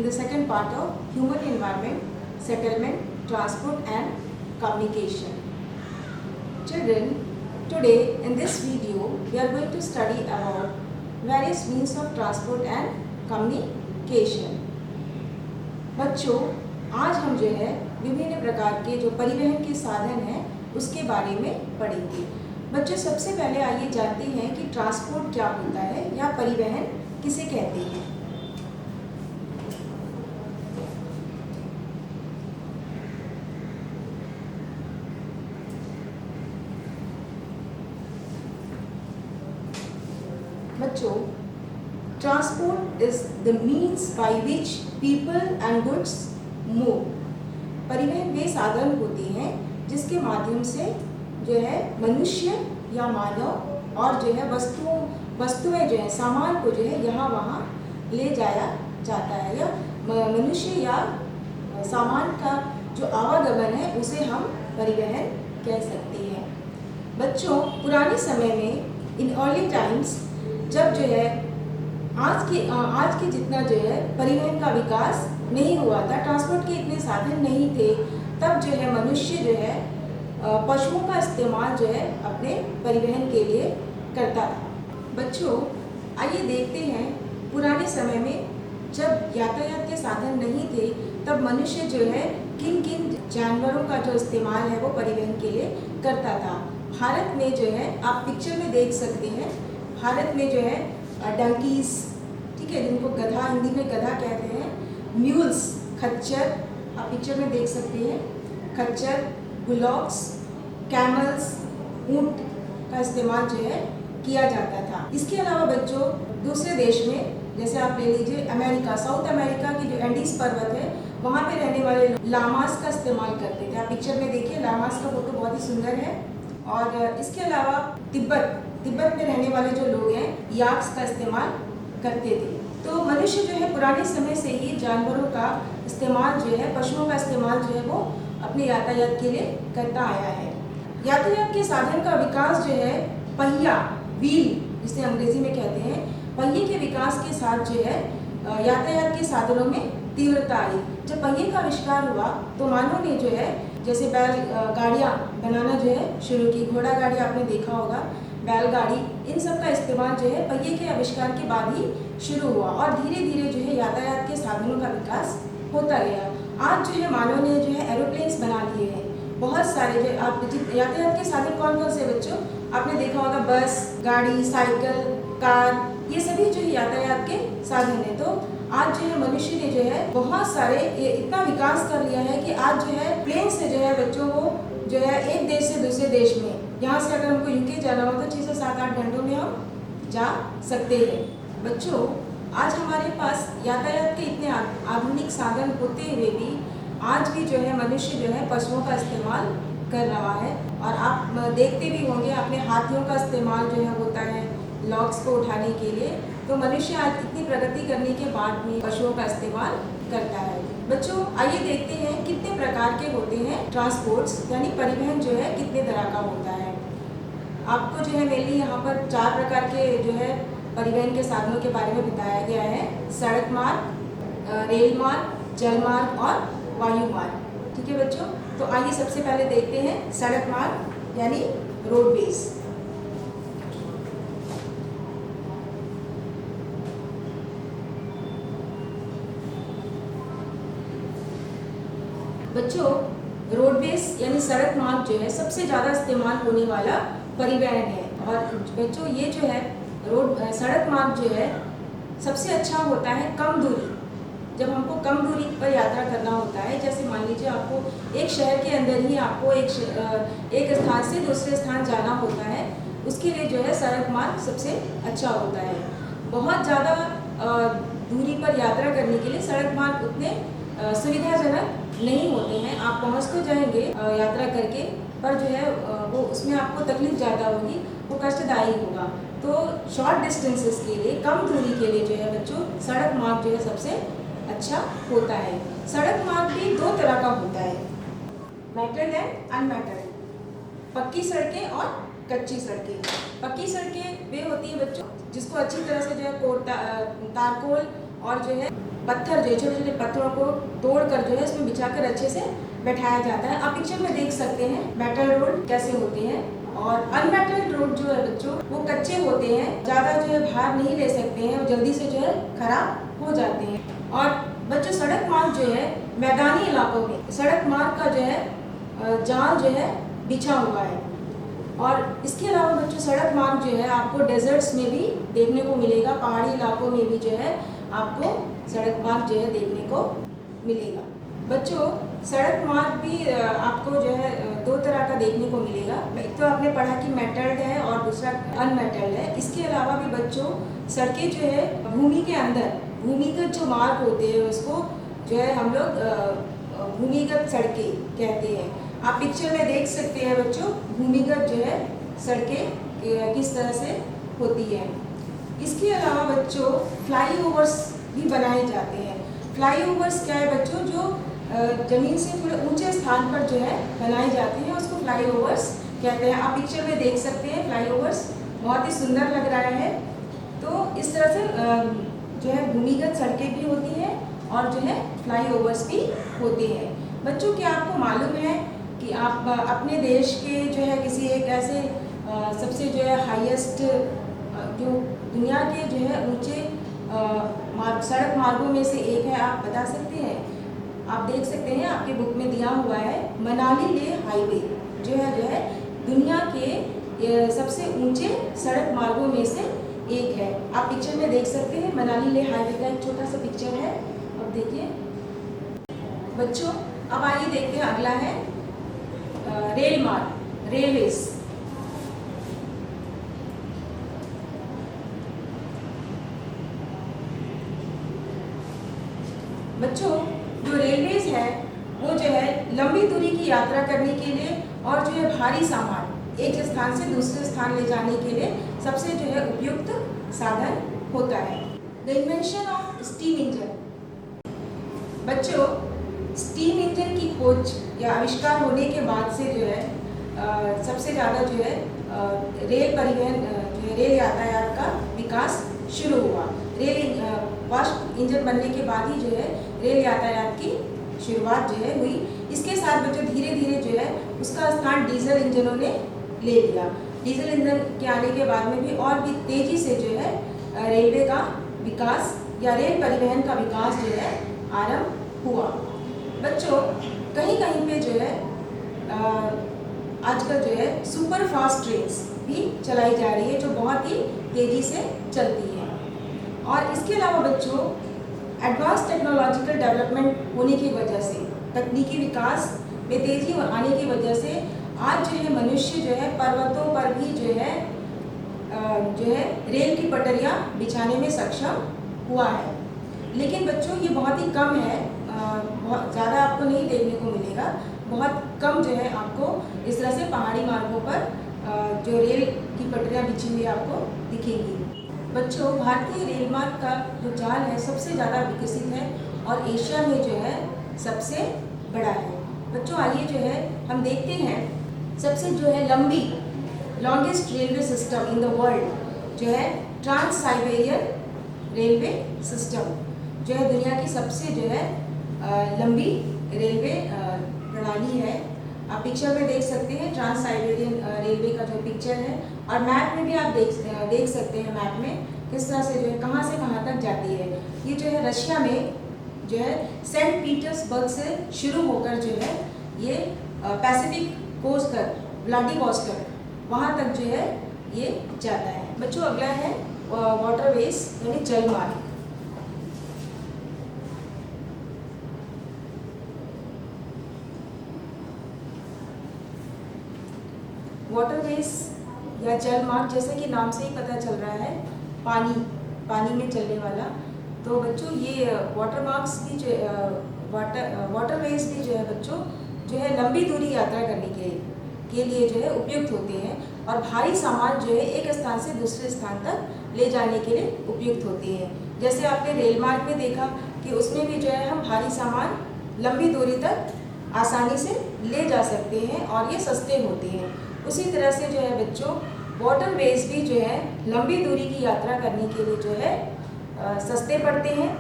in the second part of human environment, settlement, transport and communication. Children, today in this video we are going to study about various means of transport and communication. बच्चों, आज हम जो है विभिन्न प्रकार के जो परिवहन के साधन हैं उसके बारे में पढ़ेंगे। बच्चों, सबसे पहले आइए जानते हैं कि ट्रांसपोर्ट क्या होता है या परिवहन किसे कहते हैं। बच्चों, transport is the means by which people and goods move. परिवहन वे साधन होते हैं जिसके माध्यम से जो है मनुष्य या मानव और जो है वस्तुएं जो है सामान को जो है यहाँ वहाँ ले जाया जाता है, या मनुष्य या सामान का जो आवागमन है उसे हम परिवहन कह सकते हैं। बच्चों, पुराने समय में इन अर्ली टाइम्स जब जो है आज के जितना जो है परिवहन का विकास नहीं हुआ था, ट्रांसपोर्ट के इतने साधन नहीं थे, तब जो है मनुष्य जो है पशुओं का इस्तेमाल जो है अपने परिवहन के लिए करता था। बच्चों, आइए देखते हैं पुराने समय में जब यातायात के साधन नहीं थे तब मनुष्य जो है किन किन जानवरों का जो इस्तेमाल है वो परिवहन के लिए करता था। भारत में जो है आप पिक्चर में देख सकते हैं, भारत में जो है डंकीज, ठीक है, जिनको गधा, हिंदी में गधा कहते हैं, म्यूल्स, खच्चर, आप पिक्चर में देख सकते हैं, खच्चर, बुलॉक्स, कैमल्स, ऊंट का इस्तेमाल जो है किया जाता था। इसके अलावा बच्चों, दूसरे देश में जैसे आप ले लीजिए अमेरिका, साउथ अमेरिका की जो एंडीज पर्वत है वहाँ पे रहने वाले लामास का इस्तेमाल करते थे। आप पिक्चर में देखिए, लामास का फोटो बहुत ही सुंदर है। और इसके अलावा तिब्बत में रहने वाले जो लोग हैं याक्स का इस्तेमाल करते थे। तो मनुष्य जो है पुराने समय से ही जानवरों का इस्तेमाल जो है, पशुओं का इस्तेमाल जो है वो अपने यातायात के लिए करता आया है। यातायात के साधन का विकास जो है पहिया, व्हील जिसे अंग्रेजी में कहते हैं, पहिए के विकास के साथ जो है यातायात के साधनों में तीव्रता आई। जब पहिए का आविष्कार हुआ तो मानव ने जो है जैसे बैल गाड़ियाँ बनाना जो है शुरू की, घोड़ा गाड़ी आपने देखा होगा, बैलगाड़ी, इन सब का इस्तेमाल जो है पहिए के आविष्कार के बाद ही शुरू हुआ और धीरे धीरे जो है यातायात के साधनों का विकास होता गया। आज जो है मानव ने जो है एरोप्लेन्स बना लिए हैं, बहुत सारे जो आप यातायात के साधन कौन कौन से बच्चों आपने देखा होगा, बस, गाड़ी, साइकिल, कार, ये सभी जो है यातायात के साधन है। तो आज जो है मनुष्य ने जो है बहुत सारे इतना विकास कर लिया है कि आज जो है प्लेन से जो है बच्चों को जो है एक देश से दूसरे देश में, यहाँ से अगर हमको यूके जाना हो तो 6 से 7-8 घंटों में हम जा सकते हैं। बच्चों, आज हमारे पास यातायात के इतने आधुनिक साधन होते हुए भी आज भी जो है मनुष्य जो है पशुओं का इस्तेमाल कर रहा है। और आप देखते भी होंगे अपने हाथियों का इस्तेमाल जो है होता है लॉग्स को उठाने के लिए। तो मनुष्य आज इतनी प्रगति करने के बाद भी पशुओं का इस्तेमाल करता है। बच्चों, आइए देखते हैं कितने प्रकार के होते हैं ट्रांसपोर्ट्स, यानी परिवहन जो है कितने तरह का होता है। आपको जो है मेनली यहाँ पर 4 प्रकार के जो है परिवहन के साधनों के बारे में बताया गया है: सड़क मार्ग, रेल मार्ग, जल मार्ग और वायु मार्ग। ठीक है बच्चों, तो आइए सबसे पहले देखते हैं सड़क मार्ग यानी रोडवेज। बच्चों, रोडवेज यानी सड़क मार्ग जो है सबसे ज़्यादा इस्तेमाल होने वाला परिवहन है। और बच्चों, ये जो है सड़क मार्ग जो है सबसे अच्छा होता है कम दूरी, जब हमको कम दूरी पर यात्रा करना होता है। जैसे मान लीजिए आपको एक शहर के अंदर ही आपको एक स्थान से दूसरे स्थान जाना होता है, उसके लिए जो है सड़क मार्ग सबसे अच्छा होता है। बहुत ज़्यादा दूरी पर यात्रा करने के लिए सड़क मार्ग उतने सुविधाजनक नहीं होते हैं। आप पहुंच तो जाएंगे यात्रा करके, पर जो है वो उसमें आपको तकलीफ ज़्यादा होगी, वो कष्टदायी होगा। तो शॉर्ट डिस्टेंसेस के लिए, कम दूरी के लिए जो है बच्चों सड़क मार्ग जो है सबसे अच्छा होता है। सड़क मार्ग भी 2 तरह का होता है, मेटल्ड एंड अनमेटल्ड, पक्की सड़कें और कच्ची सड़कें। पक्की सड़कें वे होती है बच्चों जिसको अच्छी तरह से जो है तारकोल और जो है पत्थर जो है, छोटे छोटे पत्थरों को तोड़कर जो है इसमें बिछाकर अच्छे से बैठाया जाता है। आप पिक्चर में देख सकते हैं मेटल रोड कैसे होते हैं। और अनमेटल्ड रोड जो है बच्चों, वो कच्चे होते हैं, ज़्यादा जो है भार नहीं ले सकते हैं और जल्दी से जो है खराब हो जाते हैं। और बच्चों सड़क मार्ग जो है मैदानी इलाकों में सड़क मार्ग का जो है जाल जो है बिछा हुआ है। और इसके अलावा बच्चों सड़क मार्ग जो है आपको डेजर्ट्स में भी देखने को मिलेगा, पहाड़ी इलाकों में भी जो है आपको सड़क मार्ग जो है देखने को मिलेगा। बच्चों सड़क मार्ग भी आपको जो है दो तरह का देखने को मिलेगा। एक तो आपने पढ़ा कि मेटल्ड है और दूसरा अनमेटल्ड है। इसके अलावा भी बच्चों सड़कें जो है भूमि के अंदर, भूमिगत जो मार्ग होते हैं उसको जो है हम लोग भूमिगत सड़कें कहते हैं। आप पिक्चर में देख सकते हैं बच्चों, भूमिगत जो है सड़कें किस तरह से होती है। इसके अलावा बच्चों फ्लाईओवर्स भी बनाए जाते हैं। फ्लाईओवर्स क्या है बच्चों, जो ज़मीन से थोड़े ऊंचे स्थान पर जो है बनाए जाते हैं, उसको फ्लाईओवर्स कहते हैं। आप पिक्चर में देख सकते हैं फ्लाईओवर्स बहुत ही सुंदर लग रहा है। तो इस तरह से जो है भूमिगत सड़कें भी होती हैं और जो है फ्लाईओवर्स भी होते हैं। बच्चों क्या आपको मालूम है कि आप अपने देश के जो है किसी एक ऐसे सबसे जो है हाईएस्ट जो दुनिया के जो है ऊंचे सड़क मार्गों में से एक है, आप बता सकते हैं? आप देख सकते हैं आपके बुक में दिया हुआ है मनाली लेह हाईवे जो है दुनिया के सबसे ऊंचे सड़क मार्गों में से एक है। आप पिक्चर में देख सकते हैं मनाली लेह हाईवे का एक छोटा सा पिक्चर है। अब देखिए बच्चों, अब आइए देखते हैं अगला है रेल मार्ग, रेलवेज। बच्चों जो रेलवेज है वो जो है लंबी दूरी की यात्रा करने के लिए और जो है भारी सामान एक स्थान से दूसरे स्थान ले जाने के लिए सबसे जो है उपयुक्त साधन होता है। The invention of steam engine. बच्चों स्टीम इंजन की खोज या आविष्कार होने के बाद से जो है सबसे ज़्यादा जो है रेल परिवहन जो है रेल यातायात का विकास शुरू हुआ। रेल वाष्प इंजन बनने के बाद ही जो है रेल यातायात की शुरुआत जो है हुई। इसके साथ बच्चों धीरे धीरे जो है उसका स्थान डीजल इंजनों ने ले लिया। डीजल इंजन के आने के बाद में भी और भी तेजी से जो है रेलवे का विकास या रेल परिवहन का विकास जो है आरंभ हुआ। बच्चों कहीं कहीं पे जो है आजकल जो है सुपर फास्ट ट्रेन्स भी चलाई जा रही है जो बहुत ही तेजी से चलती है। और इसके अलावा बच्चों एडवांस टेक्नोलॉजिकल डेवलपमेंट होने की वजह से, तकनीकी विकास में तेजी आने की वजह से आज जो है मनुष्य जो है पर्वतों पर भी जो है रेल की पटरियां बिछाने में सक्षम हुआ है। लेकिन बच्चों ये बहुत ही कम है, बहुत ज़्यादा आपको नहीं देखने को मिलेगा। बहुत कम जो है आपको इस तरह से पहाड़ी मार्गों पर जो रेल की पटरियां बिछी हुई आपको दिखेंगी। बच्चों भारतीय रेल मार्ग का जो जाल है सबसे ज़्यादा विकसित है और एशिया में जो है सबसे बड़ा है। बच्चों आइए जो है हम देखते हैं सबसे जो है लंबी longest railway system in the world जो है ट्रांस साइबेरियन रेलवे सिस्टम जो है दुनिया की सबसे जो है लंबी रेलवे प्रणाली है। आप पिक्चर में देख सकते हैं ट्रांस साइबेरियन रेलवे का जो पिक्चर है। और मैप में भी आप देख सकते हैं मैप में किस तरह से जो है कहाँ से कहाँ तक जाती है। ये जो है रशिया में जो है सेंट पीटर्सबर्ग से शुरू होकर जो है ये पैसिफिक कोस्ट तक व्लादिवोस्टोक वहाँ तक जो है ये जाता है। बच्चों अगला है वाटरवेज यानी जल मार्ग। वाटरवेज या जल मार्ग जैसे कि नाम से ही पता चल रहा है पानी में चलने वाला। तो बच्चों ये वाटर मार्ग्स भी जो वाटरवेज भी जो है बच्चों जो है लंबी दूरी यात्रा करने के लिए जो है उपयुक्त होते हैं और भारी सामान जो है एक स्थान से दूसरे स्थान तक ले जाने के लिए उपयुक्त होते हैं। जैसे आपने रेल मार्ग में देखा कि उसमें भी जो है हम भारी सामान लंबी दूरी तक आसानी से ले जा सकते हैं और ये सस्ते होते हैं। उसी तरह से जो है बच्चों वाटरवेज भी जो है लंबी दूरी की यात्रा करने के लिए जो है सस्ते पड़ते हैं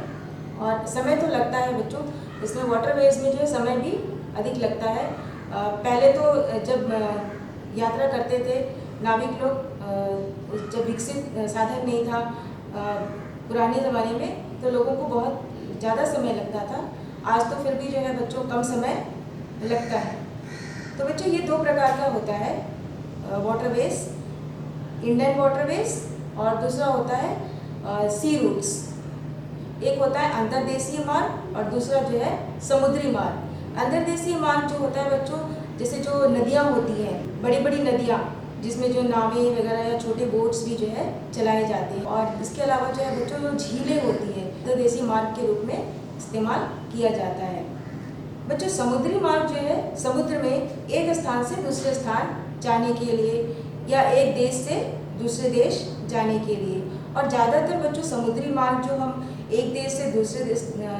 और समय तो लगता है बच्चों, इसमें वाटरवेज में जो है समय भी अधिक लगता है। पहले तो जब यात्रा करते थे नाविक लोग, जब विकसित साधन नहीं था पुराने ज़माने में, तो लोगों को बहुत ज़्यादा समय लगता था। आज तो फिर भी जो है बच्चों कम समय लगता है। तो बच्चों ये दो प्रकार का होता है वाटरवेज, इंडियन वाटरवेज और दूसरा होता है सी रूट्स। एक होता है अंतर्देशीय मार्ग और दूसरा जो है समुद्री मार्ग। अंतर्देशीय मार्ग जो होता है बच्चों, जैसे जो नदियाँ होती हैं, बड़ी बड़ी नदियाँ, जिसमें जो नावें वगैरह या छोटे बोट्स भी जो है चलाए जाते हैं। और इसके अलावा जो है बच्चों जो झीलें होती हैं, अंतर्देशीय मार्ग के रूप में इस्तेमाल किया जाता है। बच्चों समुद्री मार्ग जो है समुद्र में एक स्थान से दूसरे स्थान जाने के लिए या एक देश से दूसरे देश जाने के लिए। और ज़्यादातर बच्चों समुद्री मार्ग जो हम एक देश से दूसरे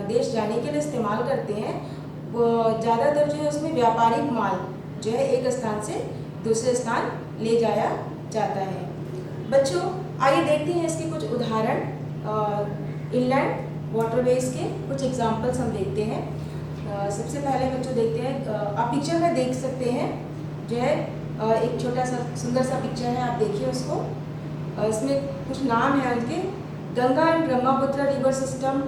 देश जाने के लिए इस्तेमाल करते हैं, वो ज़्यादातर जो है उसमें व्यापारिक माल जो है एक स्थान से दूसरे स्थान ले जाया जाता है। बच्चों आइए देखते हैं इसके कुछ उदाहरण, इनलैंड वाटरवेज के कुछ एग्जाम्पल्स हम देखते हैं। सबसे पहले बच्चों देखते हैं, आप पिक्चर में देख सकते हैं जो है एक छोटा सा सुंदर सा पिक्चर है, आप देखिए उसको। इसमें कुछ नाम है उनके, Ganga and Brahmaputra river system,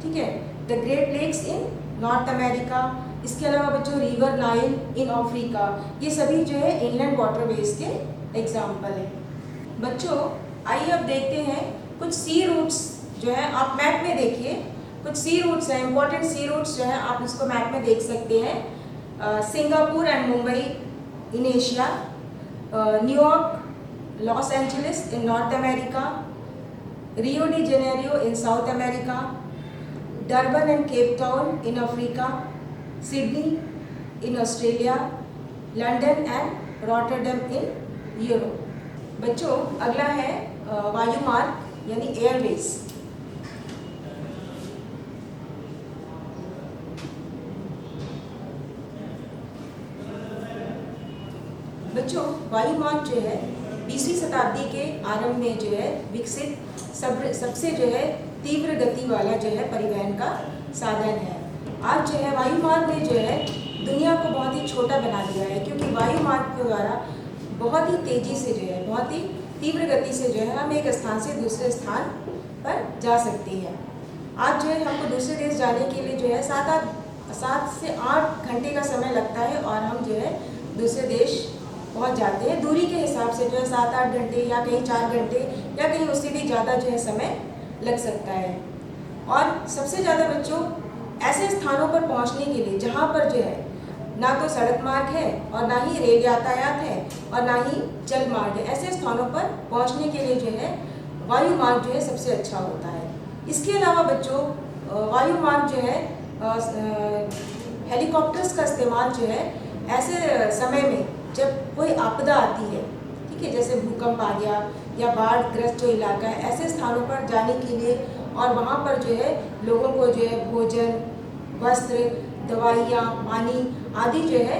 ठीक है, the Great Lakes in North America. इसके अलावा बच्चों रिवर नाइल इन अफ्रीका। ये सभी जो है इनलैंड वाटरवेज के एग्जाम्पल हैं। बच्चों आइए अब देखते हैं कुछ सी रूट्स जो है, आप मैप में देखिए कुछ सी रूट्स हैं, इंपॉर्टेंट सी रूट्स जो है आप इसको मैप में देख सकते हैं। Singapore and Mumbai in Asia, New York Los Angeles in North America, Rio de Janeiro in south America, Durban and Cape town in Africa, Sydney in Australia, London and Rotterdam in Europe. बच्चों अगला है वायु मार्ग यानी एयरवेज। बच्चों वायु मार्ग जो है 20वीं शताब्दी के आरंभ में जो है विकसित सबसे जो है तीव्र गति वाला जो है परिवहन का साधन है। आज जो है वायु मार्ग ने जो है दुनिया को बहुत ही छोटा बना दिया है, क्योंकि वायु मार्ग के द्वारा बहुत ही तेज़ी से जो है, बहुत ही तीव्र गति से जो है हम एक स्थान से दूसरे स्थान पर जा सकते हैं। आज जो है हमको दूसरे देश जाने के लिए जो है 7 से 8 घंटे का समय लगता है और हम जो है दूसरे देश पहुंच जाते हैं। दूरी के हिसाब से जो है 7-8 घंटे या कहीं 4 घंटे या कहीं उससे भी ज़्यादा जो है समय लग सकता है। और सबसे ज़्यादा बच्चों ऐसे स्थानों पर पहुंचने के लिए जहां पर जो है ना तो सड़क मार्ग है और ना ही रेल यातायात है और ना ही जल मार्ग है, ऐसे स्थानों पर पहुंचने के लिए जो है वायु मार्ग जो है सबसे अच्छा होता है। इसके अलावा बच्चों वायु मार्ग जो है हेलीकॉप्टर्स का इस्तेमाल जो है ऐसे समय में जब कोई आपदा आती है, ठीक है, जैसे भूकंप आ गया या बाढ़ ग्रस्त जो इलाका है, ऐसे स्थानों पर जाने के लिए और वहाँ पर जो है लोगों को जो है भोजन, वस्त्र, दवाइयाँ, पानी आदि जो है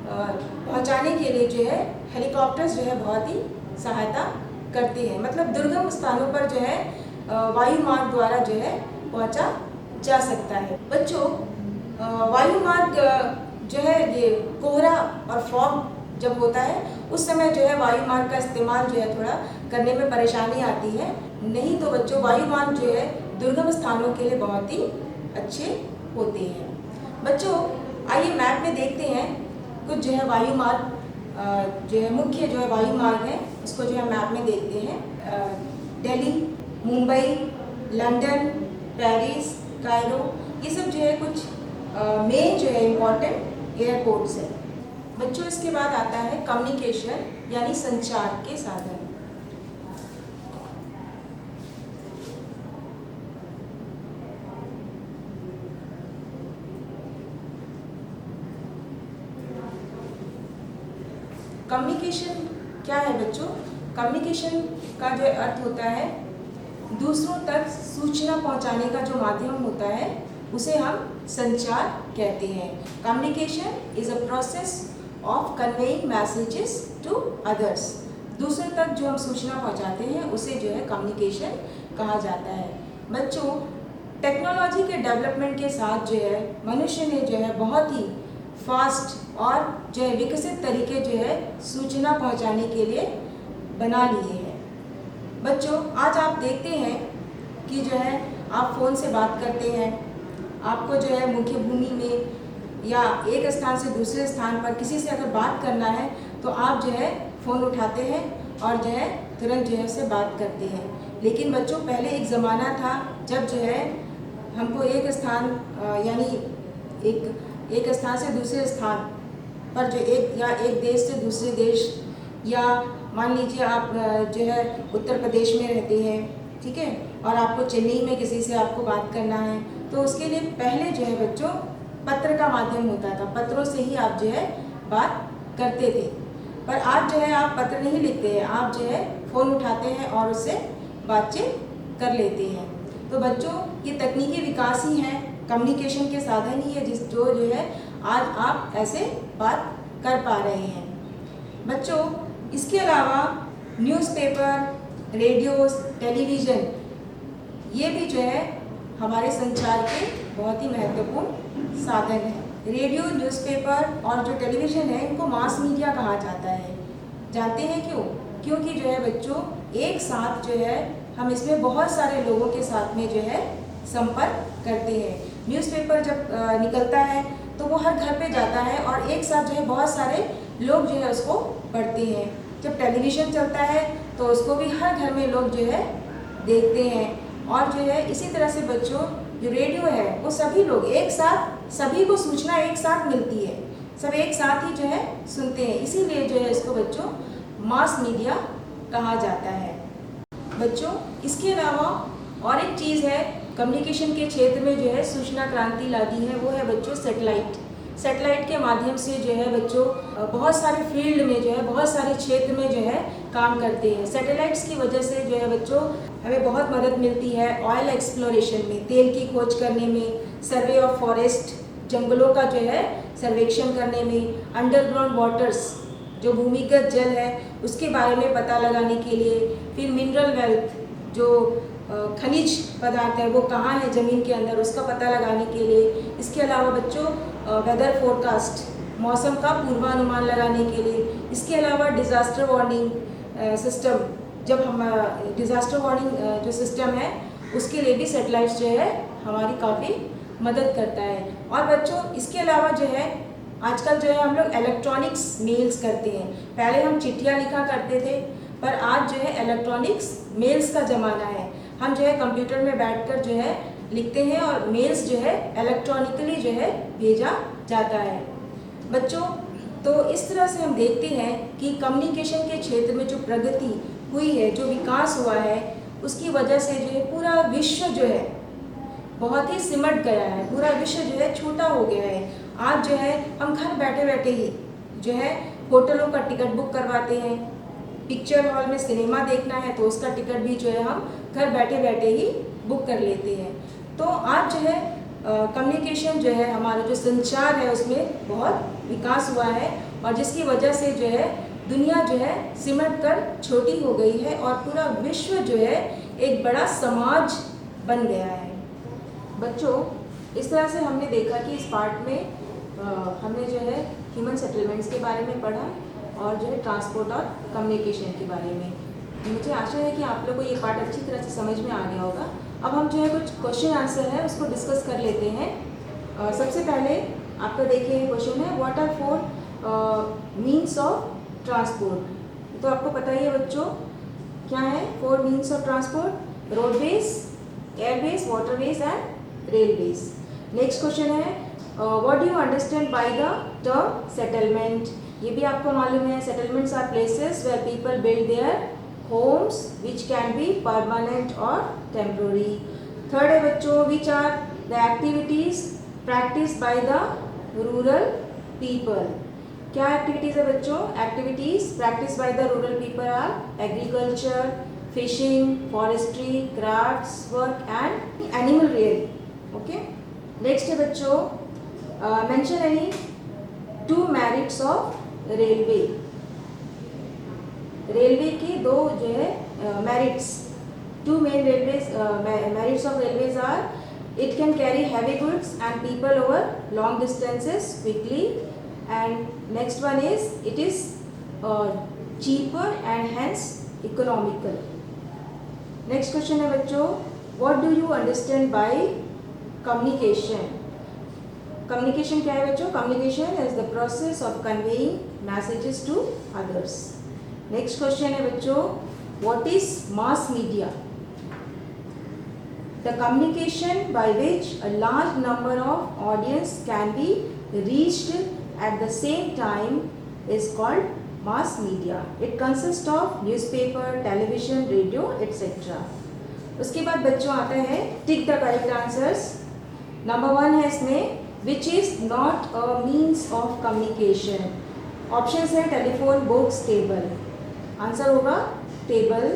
पहुँचाने के लिए जो है हेलीकॉप्टर्स जो है बहुत ही सहायता करते हैं। मतलब दुर्गम स्थानों पर जो है वायु मार्ग द्वारा जो है पहुँचा जा सकता है। बच्चों वायु मार्ग जो है ये कोहरा और फॉग जब होता है उस समय जो है वायु मार्ग का इस्तेमाल जो है थोड़ा करने में परेशानी आती है, नहीं तो बच्चों वायु मार्ग जो है दुर्गम स्थानों के लिए बहुत ही अच्छे होते हैं। बच्चों आइए मैप में देखते हैं कुछ जो है वायु मार्ग जो है मुख्य जो है वायु मार्ग है उसको जो है मैप में देखते हैं। Delhi, Mumbai, London, Paris, Cairo, ये सब जो है कुछ मेन जो है इम्पॉर्टेंट एयरपोर्ट्स है। बच्चों इसके बाद आता है कम्युनिकेशन यानी संचार के साधन। कम्युनिकेशन क्या है बच्चों? कम्युनिकेशन का जो अर्थ होता है दूसरों तक सूचना पहुंचाने का जो माध्यम होता है उसे हम संचार कहते हैं। Communication is a process of conveying messages to others. दूसरों तक जो हम सूचना पहुंचाते हैं उसे जो है कम्युनिकेशन कहा जाता है। बच्चों टेक्नोलॉजी के डेवलपमेंट के साथ जो है मनुष्य ने जो है बहुत ही फास्ट और जो है विकसित तरीके जो है सूचना पहुंचाने के लिए बना लिए हैं। बच्चों, आज आप देखते हैं कि जो है आप फ़ोन से बात करते हैं, आपको जो है मुख्य भूमि में या एक स्थान से दूसरे स्थान पर किसी से अगर बात करना है तो आप जो है फ़ोन उठाते हैं और जो है तुरंत जो है उससे बात करते हैं। लेकिन बच्चों, पहले एक ज़माना था जब जो है हमको एक स्थान यानी एक स्थान से दूसरे स्थान पर जो एक देश से दूसरे देश, या मान लीजिए आप जो है उत्तर प्रदेश में रहते हैं, ठीक है, और आपको चेन्नई में किसी से आपको बात करना है तो उसके लिए पहले जो है बच्चों पत्र का माध्यम होता था, पत्रों से ही आप जो है बात करते थे। पर आज जो है आप पत्र नहीं लिखते हैं, आप जो है फ़ोन उठाते हैं और उससे बातचीत कर लेते हैं। तो बच्चों, ये तकनीकी विकास ही है, कम्युनिकेशन के साधन ही है जो है आज आप ऐसे बात कर पा रहे हैं। बच्चों, इसके अलावा न्यूज़पेपर, रेडियोस, टेलीविज़न, ये भी जो है हमारे संचार के बहुत ही महत्वपूर्ण साधन है। रेडियो, न्यूज़पेपर और जो टेलीविज़न है इनको मास मीडिया कहा जाता है। जानते हैं क्यों? क्योंकि जो है बच्चों एक साथ जो है हम इसमें बहुत सारे लोगों के साथ में जो है संपर्क करते हैं। न्यूज़पेपर जब निकलता है तो वो हर घर पे जाता है और एक साथ जो है बहुत सारे लोग जो है उसको पढ़ते हैं। जब टेलीविज़न चलता है तो उसको भी हर घर में लोग जो है देखते हैं। और जो है इसी तरह से बच्चों जो रेडियो है वो सभी लोग एक साथ, सभी को सूचना एक साथ मिलती है, सब एक साथ ही जो है सुनते हैं, इसीलिए जो है इसको बच्चों मास मीडिया कहा जाता है। बच्चों, इसके अलावा और एक चीज़ है कम्युनिकेशन के क्षेत्र में जो है सूचना क्रांति ला दी है, वो है बच्चों सेटेलाइट। सेटेलाइट के माध्यम से जो है बच्चों बहुत सारे फील्ड में जो है बहुत सारे क्षेत्र में जो है काम करते हैं। सैटेलाइट्स की वजह से जो है बच्चों हमें बहुत मदद मिलती है ऑयल एक्सप्लोरेशन में, तेल की खोज करने में, सर्वे ऑफ फॉरेस्ट, जंगलों का जो है सर्वेक्षण करने में, अंडरग्राउंड वाटर्स जो भूमिगत जल है उसके बारे में पता लगाने के लिए, फिर मिनरल वेल्थ जो खनिज पदार्थ है वो कहाँ है ज़मीन के अंदर उसका पता लगाने के लिए। इसके अलावा बच्चों वेदर फोरकास्ट, मौसम का पूर्वानुमान लगाने के लिए। इसके अलावा डिज़ास्टर वार्निंग सिस्टम, जब हम डिज़ास्टर वार्निंग जो सिस्टम है उसके लिए भी सेटेलाइट्स जो है हमारी काफ़ी मदद करता है। और बच्चों इसके अलावा जो है आजकल जो है हम लोग इलेक्ट्रॉनिक्स मेल्स करते हैं। पहले हम चिट्ठियाँ लिखा करते थे, पर आज जो है इलेक्ट्रॉनिक्स मेल्स का ज़माना है। हम जो है कंप्यूटर में बैठकर जो है लिखते हैं और मेल्स जो है इलेक्ट्रॉनिकली जो है भेजा जाता है। बच्चों, तो इस तरह से हम देखते हैं कि कम्युनिकेशन के क्षेत्र में जो प्रगति हुई है, जो विकास हुआ है, उसकी वजह से जो है पूरा विश्व जो है बहुत ही सिमट गया है, पूरा विश्व जो है छोटा हो गया है। आज जो है हम घर बैठे बैठे ही जो है होटलों का टिकट बुक करवाते हैं, पिक्चर हॉल में सिनेमा देखना है तो उसका टिकट भी जो है हम घर बैठे बैठे ही बुक कर लेते हैं। तो आज जो है कम्युनिकेशन जो है हमारा जो संचार है उसमें बहुत विकास हुआ है और जिसकी वजह से जो है दुनिया जो है सिमट कर छोटी हो गई है और पूरा विश्व जो है एक बड़ा समाज बन गया है। बच्चों, इस तरह से हमने देखा कि इस पार्ट में हमने जो है ह्यूमन सेटलमेंट्स के बारे में पढ़ा और जो है ट्रांसपोर्ट और कम्युनिकेशन के बारे में। मुझे आशा है कि आप लोगों को ये पार्ट अच्छी तरह से समझ में आ गया होगा। अब हम जो है कुछ क्वेश्चन आंसर है उसको डिस्कस कर लेते हैं। सबसे पहले आपका देखिए ये क्वेश्चन है, what are 4 means of transport. तो आपको पता ही है बच्चों क्या है 4 means of transport, roadways, airways, waterways and railways. Next question है, what do you understand by the term settlement. ये भी आपको मालूम है, settlements are places where people build their homes which can be permanent or temporary. Third है बच्चों, which are the activities practiced by the rural people. क्या activities है बच्चों? Activities practiced by the rural people are agriculture, fishing, forestry, crafts work and animal rearing. Okay. Next है बच्चों, mention any 2 merits of railway. Railway की 2 जो है merits, 2 main railways merits of railways are It can carry heavy goods and people over long distances quickly. And next one is it is cheaper and hence economical. Next question है बच्चों, what do you understand by communication? Communication क्या है बच्चों? Communication is the process of conveying messages to others. Next question है बच्चों, what is mass media? The communication by which a large number of audience can be reached at the same time is called mass media. It consists of newspaper, television, radio, etc. उसके बाद बच्चों आता है tick the correct answers. Number 1 है इसमें which is not a means of communication. Options है telephone, books, table. Answer होगा table.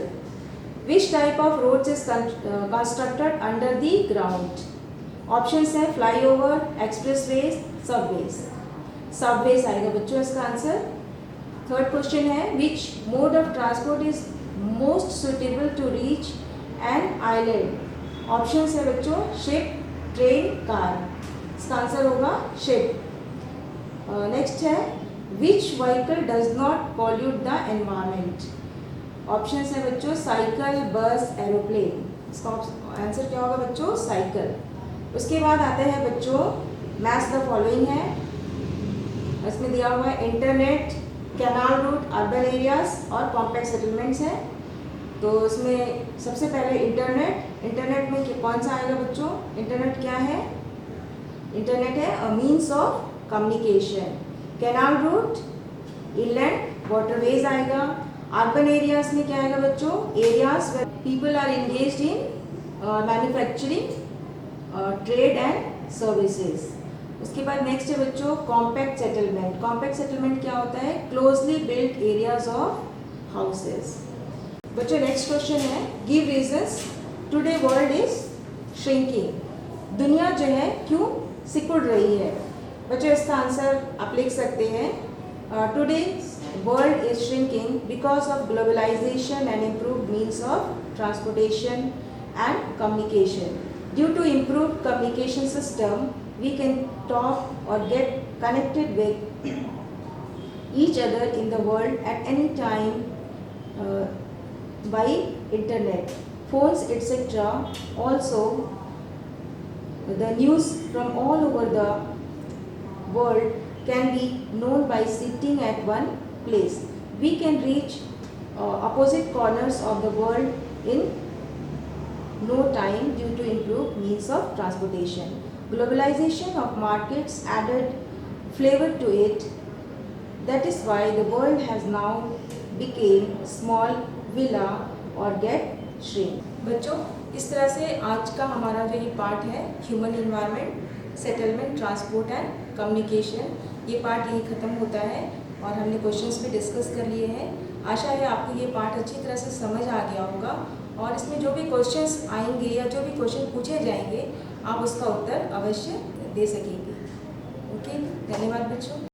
Which type of roads is constructed under the ground. Options है फ्लाईओवर, एक्सप्रेसवेज, सबवेज. सबवेज आएगा बच्चों इसका answer. Third question है which mode of transport is most suitable to reach an island. Options है बच्चों ship, train, car. इसका answer होगा ship. Next है which vehicle does not pollute the environment. Options है बच्चों साइकिल, बस, एरोप्लेन. इसका आंसर क्या होगा बच्चों? साइकिल. उसके बाद आते हैं बच्चों मैच द फॉलोइंग है. इसमें दिया हुआ है internet, canal route, urban areas और कॉम्पैक्ट सेटलमेंट्स हैं. तो इसमें सबसे पहले इंटरनेट. इंटरनेट में कौन सा आएगा बच्चों? इंटरनेट क्या है? इंटरनेट है a means of communication. Canal route inland waterways आएगा. अर्बन एरियाज में क्या आएगा बच्चों? Areas where people are engaged in manufacturing, trade and services. उसके बाद नेक्स्ट है बच्चों कॉम्पैक्ट सेटलमेंट. कॉम्पैक्ट सेटलमेंट क्या होता है? Closely built areas of houses. बच्चों नेक्स्ट क्वेश्चन है give reasons today world is shrinking. दुनिया जो है क्यों सिकुड़ रही है? बच्चों इसका आंसर आप लिख सकते हैं today world is shrinking because of globalisation and improved means of transportation and communication. Due to improved communication system we can talk or get connected with each other in the world at any time by internet, phones, etc. Also, the news from all over the world can be known by sitting at one place. We can reach opposite corners of the world in no time due to improved means of transportation. Globalization of markets added flavor to it. That is why the world has now became small villa or get shrink. बच्चों इस तरह से आज का हमारा जो ये part है human environment, settlement, transport and communication, ये पार्ट यही ख़त्म होता है और हमने क्वेश्चंस भी डिस्कस कर लिए हैं. आशा है आपको ये पार्ट अच्छी तरह से समझ आ गया होगा और इसमें जो भी क्वेश्चंस आएंगे या जो भी क्वेश्चन पूछे जाएंगे आप उसका उत्तर अवश्य दे सकेंगे. ओके, धन्यवाद बच्चों.